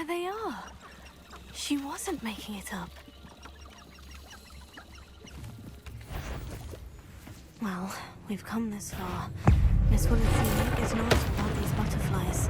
they are. She wasn't making it up. Well, we've come this far. Miss Willard is not about these butterflies.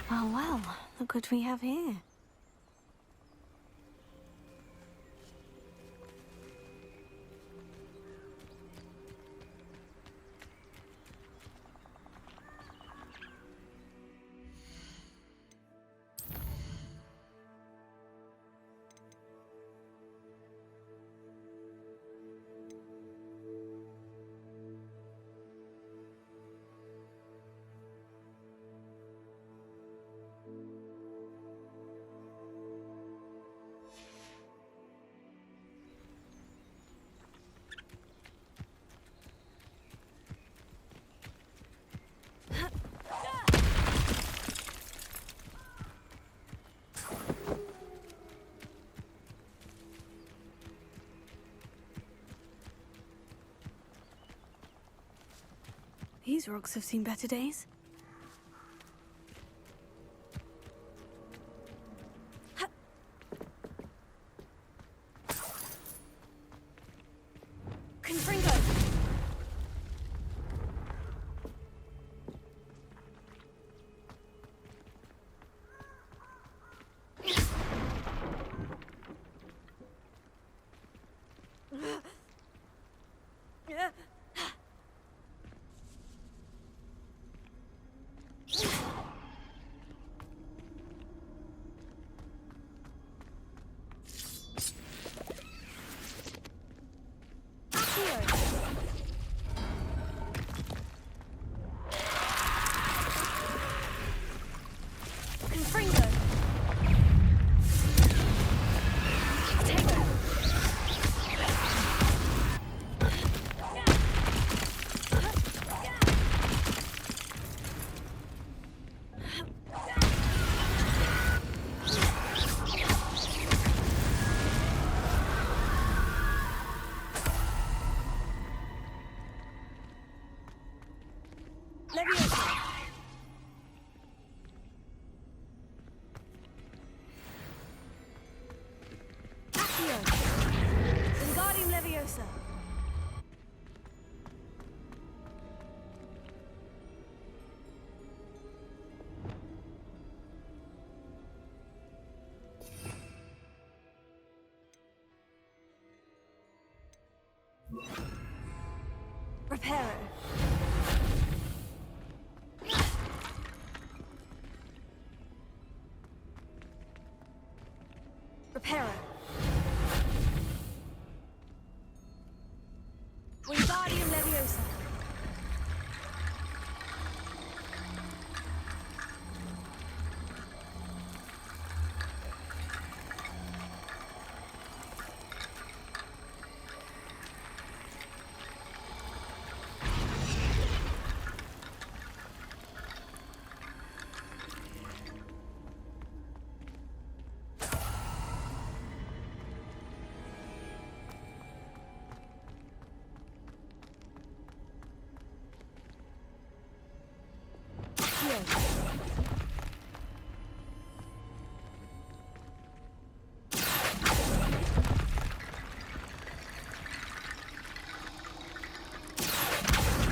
Well, look what we have here. These rocks have seen better days. Reparo. Reparo. Wingardium Leviosa.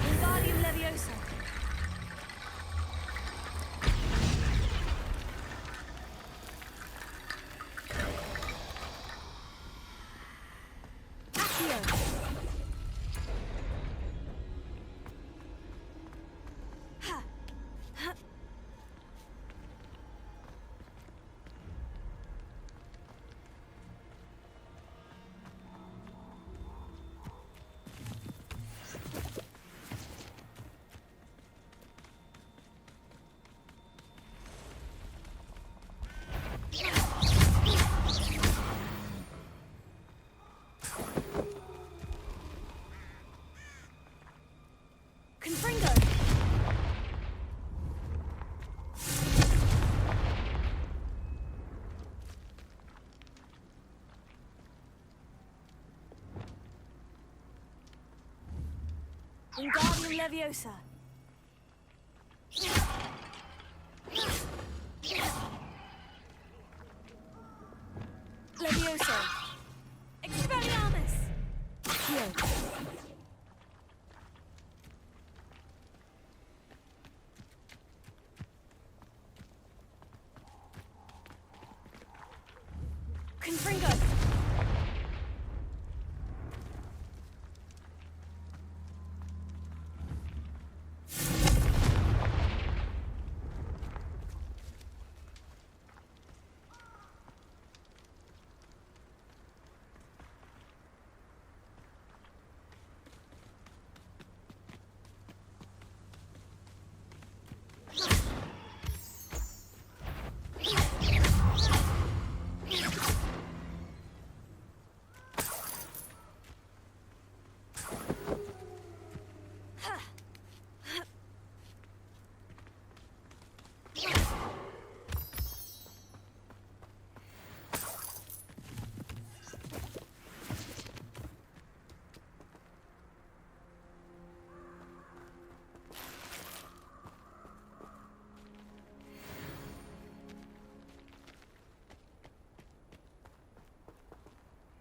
Wingardium Leviosa. Wingardium Leviosa. Leviosa. Expelliarmus. Heal. Confringo.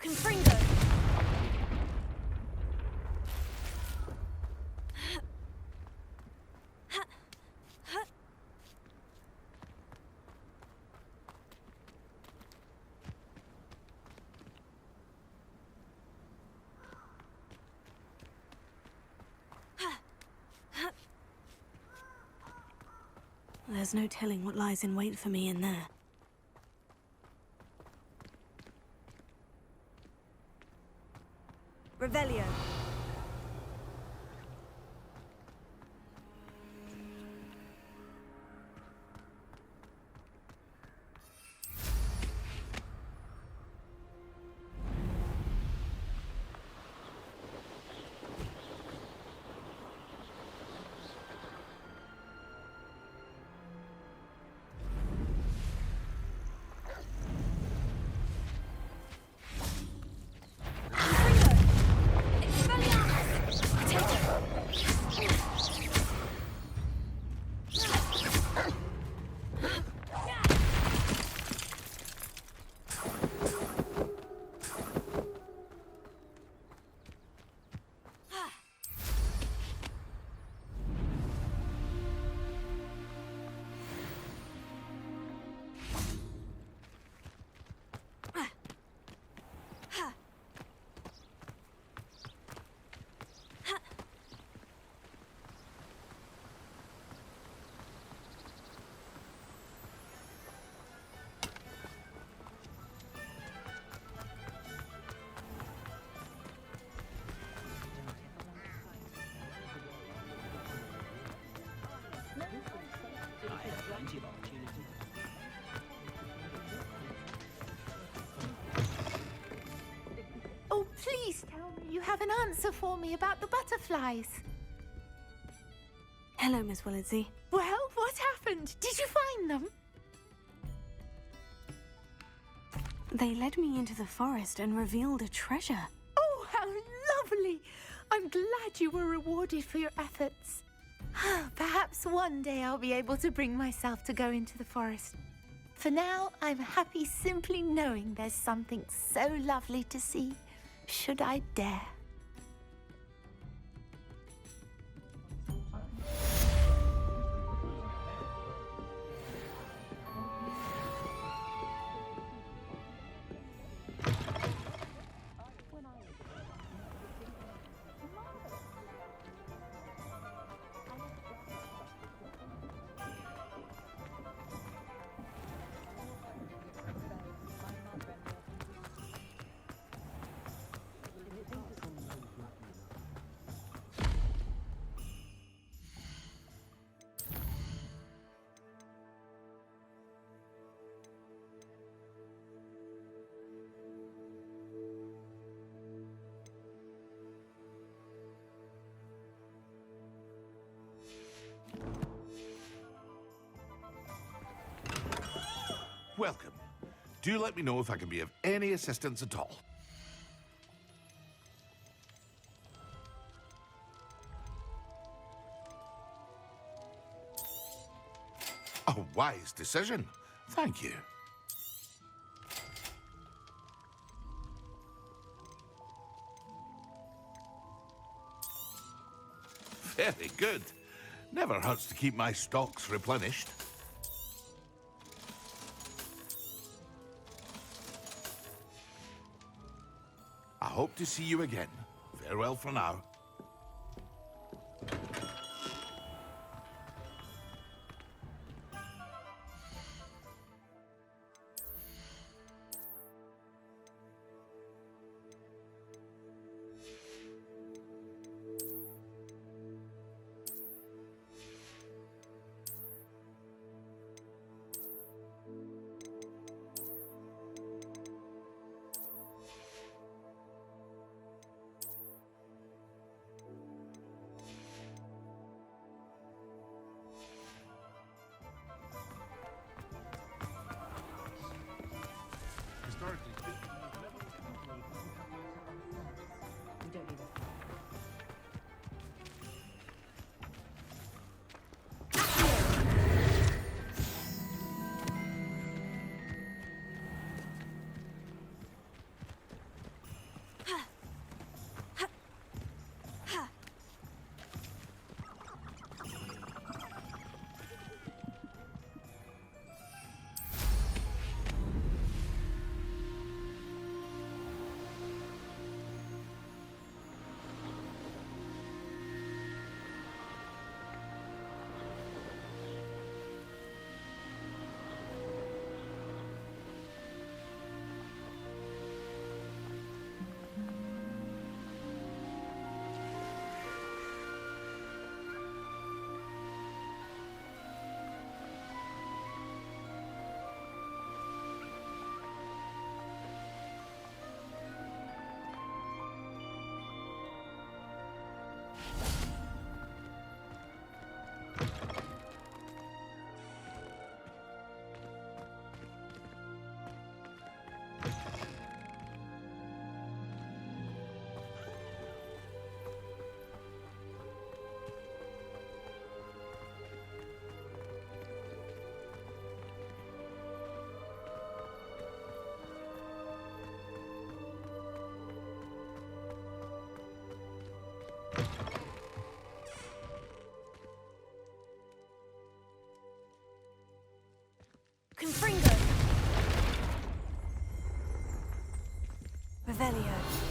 Confringo. There's no telling what lies in wait for me in there. Revelio. Oh, please tell me you have an answer for me about the butterflies. Hello, Miss Willardsey. Well, what happened? Did you find them? They led me into the forest and revealed a treasure. Oh, how lovely! I'm glad you were rewarded for your efforts. Perhaps one day I'll be able to bring myself to go into the forest. For now, I'm happy simply knowing there's something so lovely to see, should I dare. Welcome. Do let me know if I can be of any assistance at all. wise decision. Thank you. Very good. Never hurts to keep my stocks replenished. I hope to see you again. Farewell for now. Confringo. Revelio.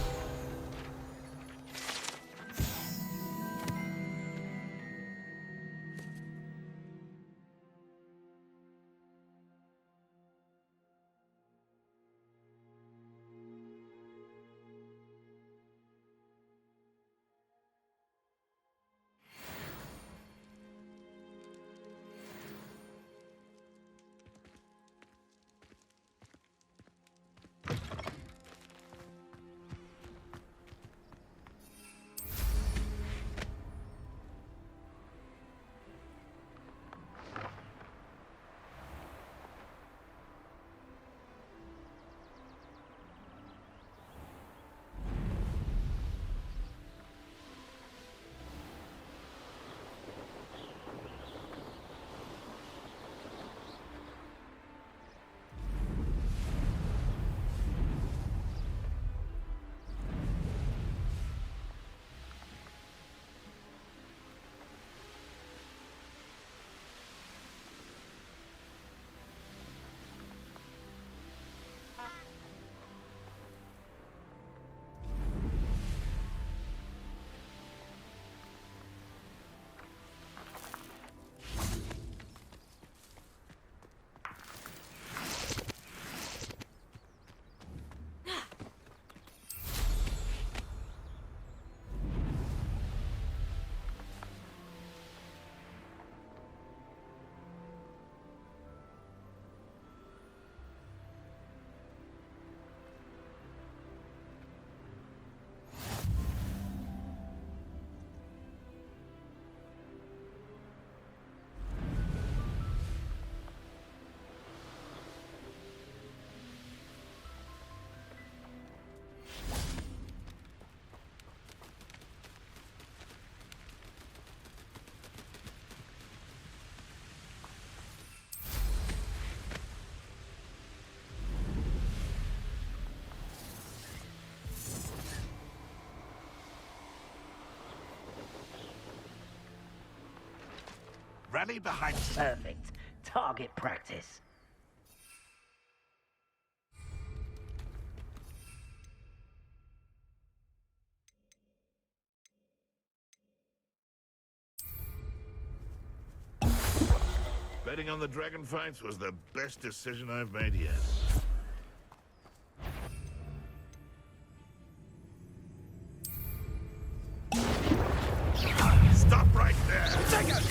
rally behind... Perfect. Target practice. Betting on the dragon fights was the best decision I've made yet. Stop right there! Take it!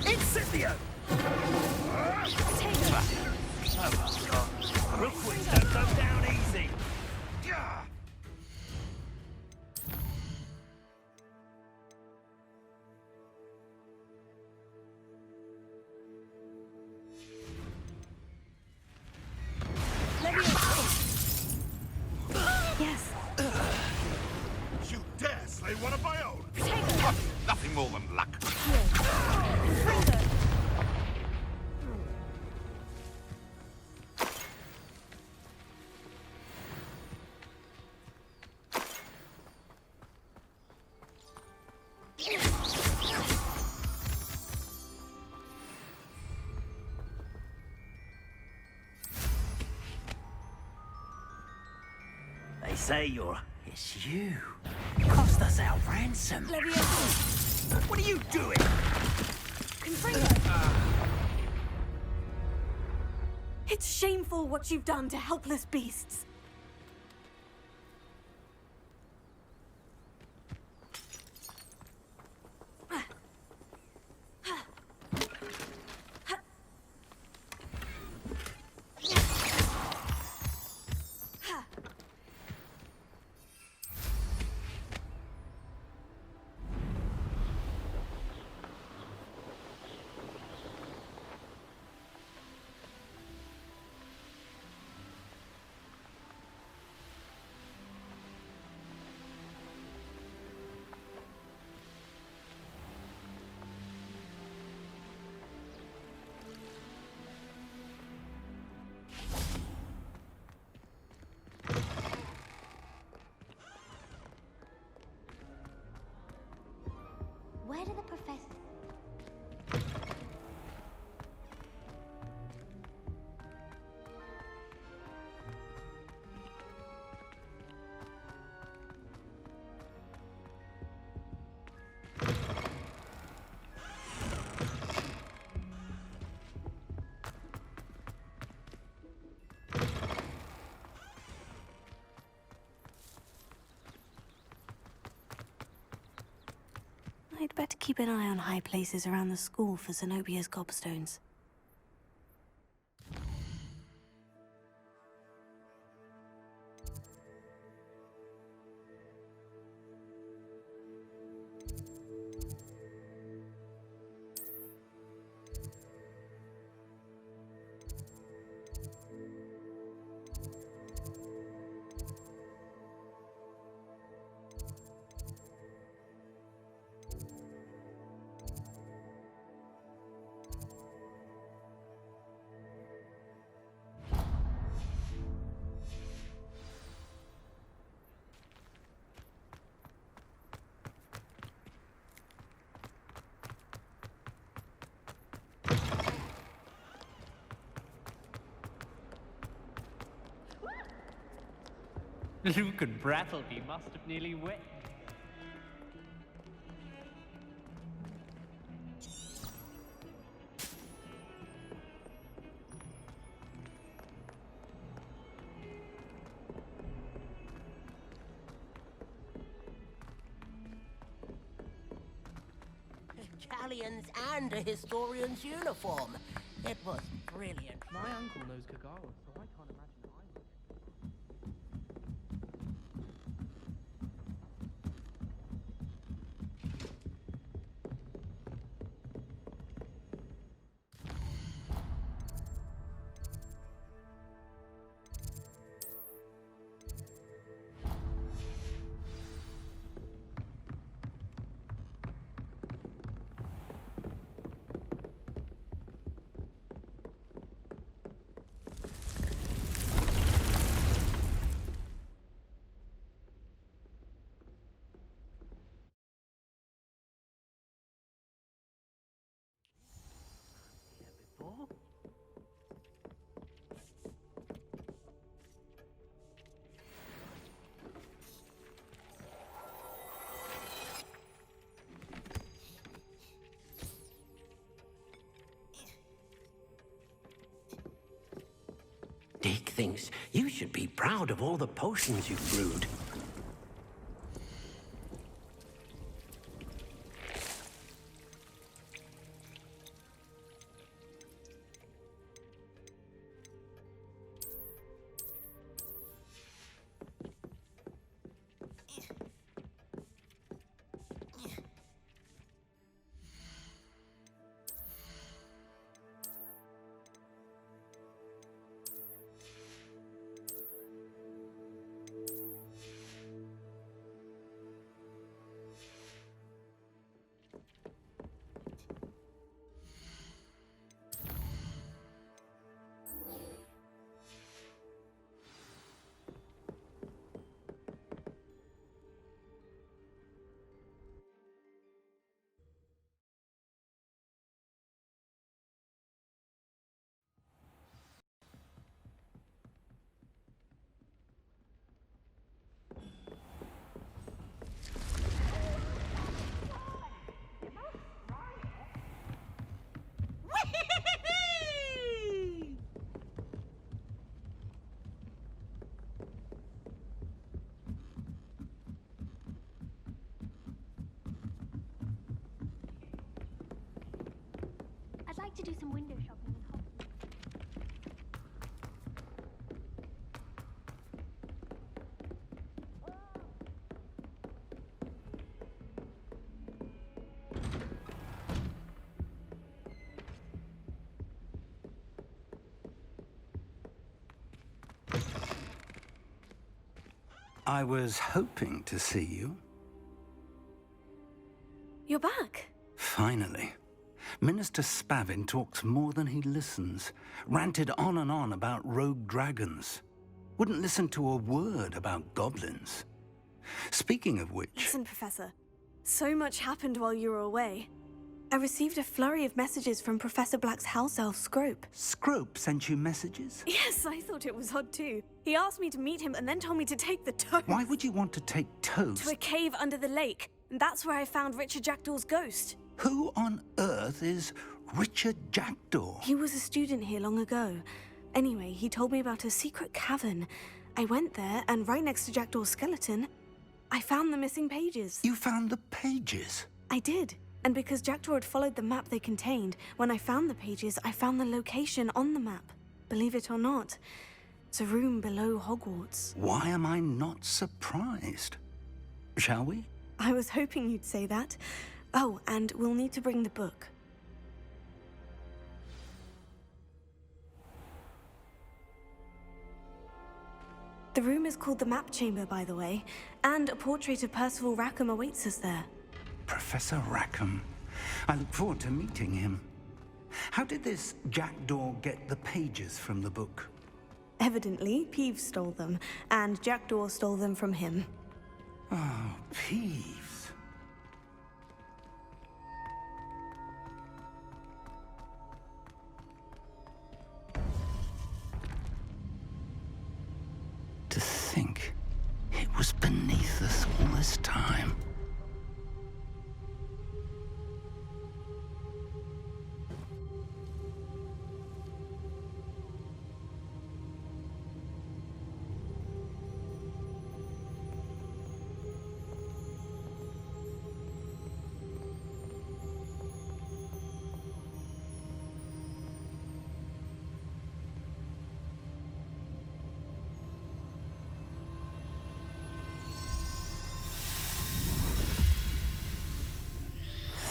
Incipio! Real quick, don't go down easy. Yes. You dare slay one of my own? Potato. Nothing more than luck. Confringo. They say it's you. Cost us our ransom. Leviosa. What are you doing? Confringo. It's shameful what you've done to helpless beasts. Where did the professor... I'd better keep an eye on high places around the school for Zenobia's gobstones. Luke and Brattleby must have nearly wet. Galleons and a historian's uniform. It was brilliant. My uncle knows Kagawa, so I can't imagine I would. thinks you should be proud of all the potions you've brewed. I'd like to do some window shopping in Hogwarts. I was hoping to see you. You're back. Finally. Minister Spavin talks more than he listens. Ranted on and on about rogue dragons. Wouldn't listen to a word about goblins. Speaking of which... Listen, Professor. So much happened while you were away. I received a flurry of messages from Professor Black's house elf, Scrope. Scrope sent you messages? Yes, I thought it was odd too. He asked me to meet him and then told me to take the toast. Why would you want to take toast? To a cave under the lake. And that's where I found Richard Jackdaw's ghost. Who on earth is Richard Jackdaw? He was a student here long ago. Anyway, he told me about a secret cavern. I went there, and right next to Jackdaw's skeleton, I found the missing pages. You found the pages? I did. And because Jackdaw had followed the map they contained, when I found the pages, I found the location on the map. Believe it or not, it's a room below Hogwarts. Why am I not surprised? Shall we? I was hoping you'd say that. Oh, and we'll need to bring the book. The room is called the Map Chamber, by the way, and a portrait of Percival Rackham awaits us there. Professor Rackham. I look forward to meeting him. How did this Jackdaw get the pages from the book? Evidently, Peeves stole them, and Jackdaw stole them from him. Oh, Peeves. To think it was beneath us all this time.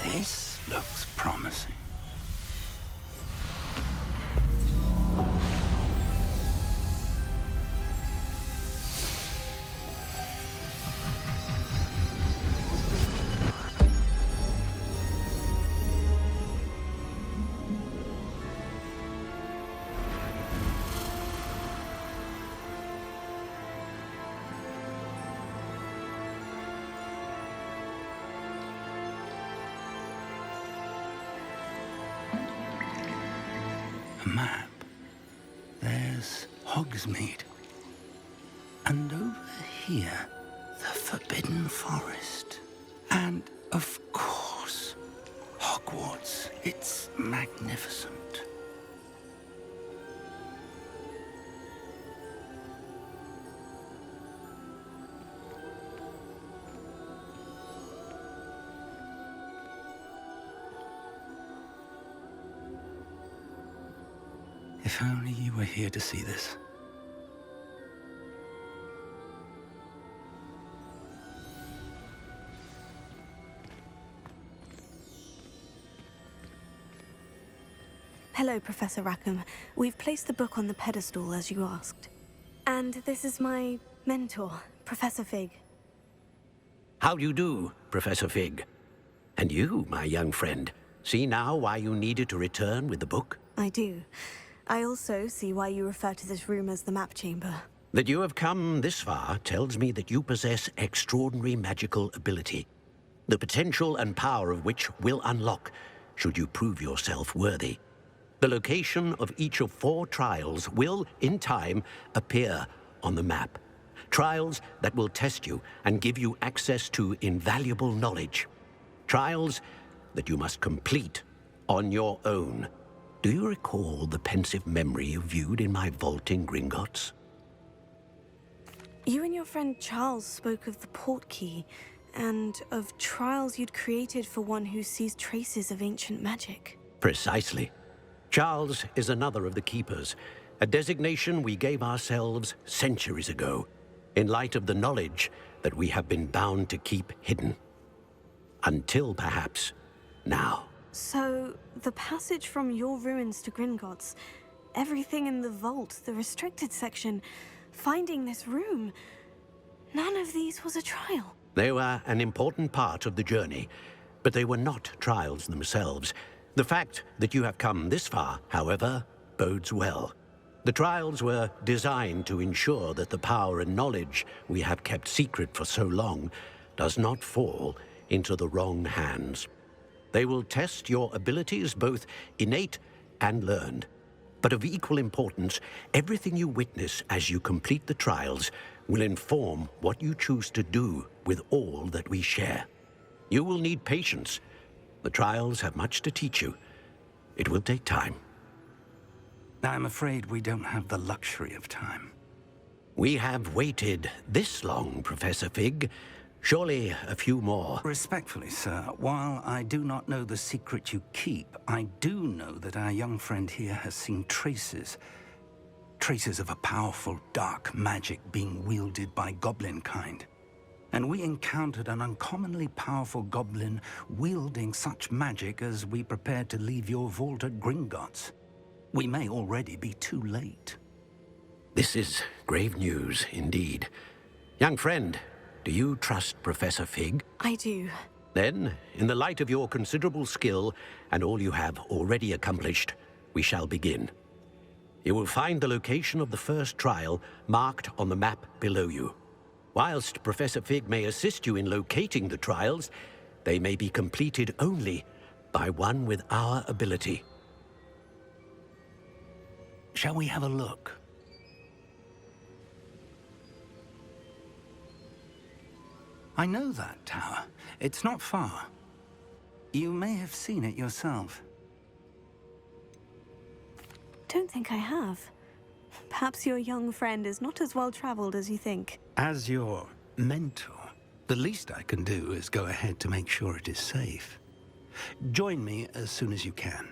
This looks promising. A map. There's Hogsmeade. And over here, the Forbidden Forest. And, of course, Hogwarts. It's magnificent. If only you were here to see this. Hello, Professor Rackham. We've placed the book on the pedestal as you asked. And this is my mentor, Professor Fig. How do you do, Professor Fig? And you, my young friend, see now why you needed to return with the book? I do. I also see why you refer to this room as the map chamber. That you have come this far tells me that you possess extraordinary magical ability, the potential and power of which will unlock should you prove yourself worthy. The location of each of 4 trials will, in time, appear on the map. Trials that will test you and give you access to invaluable knowledge. Trials that you must complete on your own. Do you recall the pensive memory you viewed in my vault in Gringotts? You and your friend Charles spoke of the port key, and of trials you'd created for one who sees traces of ancient magic. Precisely. Charles is another of the Keepers, a designation we gave ourselves centuries ago, in light of the knowledge that we have been bound to keep hidden. Until, perhaps, now. So, the passage from your ruins to Gringotts, everything in the vault, the restricted section, finding this room, none of these was a trial. They were an important part of the journey, but they were not trials themselves. The fact that you have come this far, however, bodes well. The trials were designed to ensure that the power and knowledge we have kept secret for so long does not fall into the wrong hands. They will test your abilities, both innate and learned. But of equal importance, everything you witness as you complete the trials will inform what you choose to do with all that we share. You will need patience. The trials have much to teach you. It will take time. I'm afraid we don't have the luxury of time. We have waited this long, Professor Fig. Surely a few more. Respectfully, sir, while I do not know the secret you keep, I do know that our young friend here has seen traces of a powerful dark magic being wielded by goblin kind. And we encountered an uncommonly powerful goblin wielding such magic as we prepared to leave your vault at Gringotts. We may already be too late. This is grave news, indeed. Young friend, do you trust Professor Fig? I do. Then, in the light of your considerable skill and all you have already accomplished, we shall begin. You will find the location of the first trial marked on the map below you. Whilst Professor Fig may assist you in locating the trials, they may be completed only by one with our ability. Shall we have a look? I know that tower. It's not far. You may have seen it yourself. Don't think I have. Perhaps your young friend is not as well-traveled as you think. As your mentor, the least I can do is go ahead to make sure it is safe. Join me as soon as you can.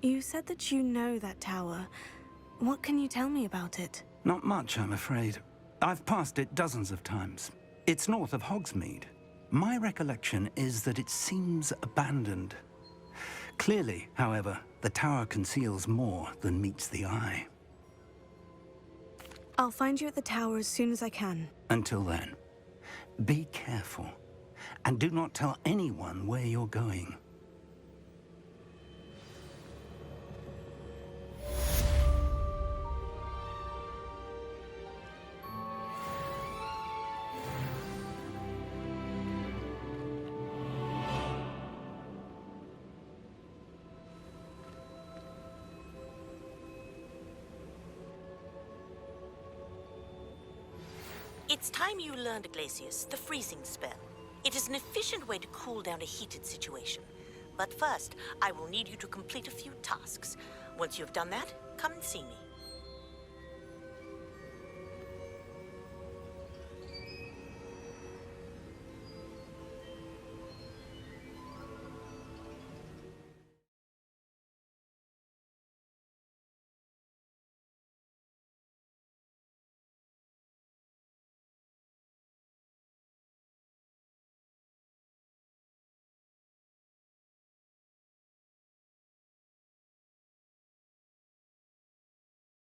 You said that you know that tower. What can you tell me about it? Not much, I'm afraid. I've passed it dozens of times. It's north of Hogsmeade. My recollection is that it seems abandoned. Clearly, however, the tower conceals more than meets the eye. I'll find you at the tower as soon as I can. Until then, be careful, and do not tell anyone where you're going. It's time you learned, Glacius, the freezing spell. It is an efficient way to cool down a heated situation. But first, I will need you to complete a few tasks. Once you have done that, come and see me.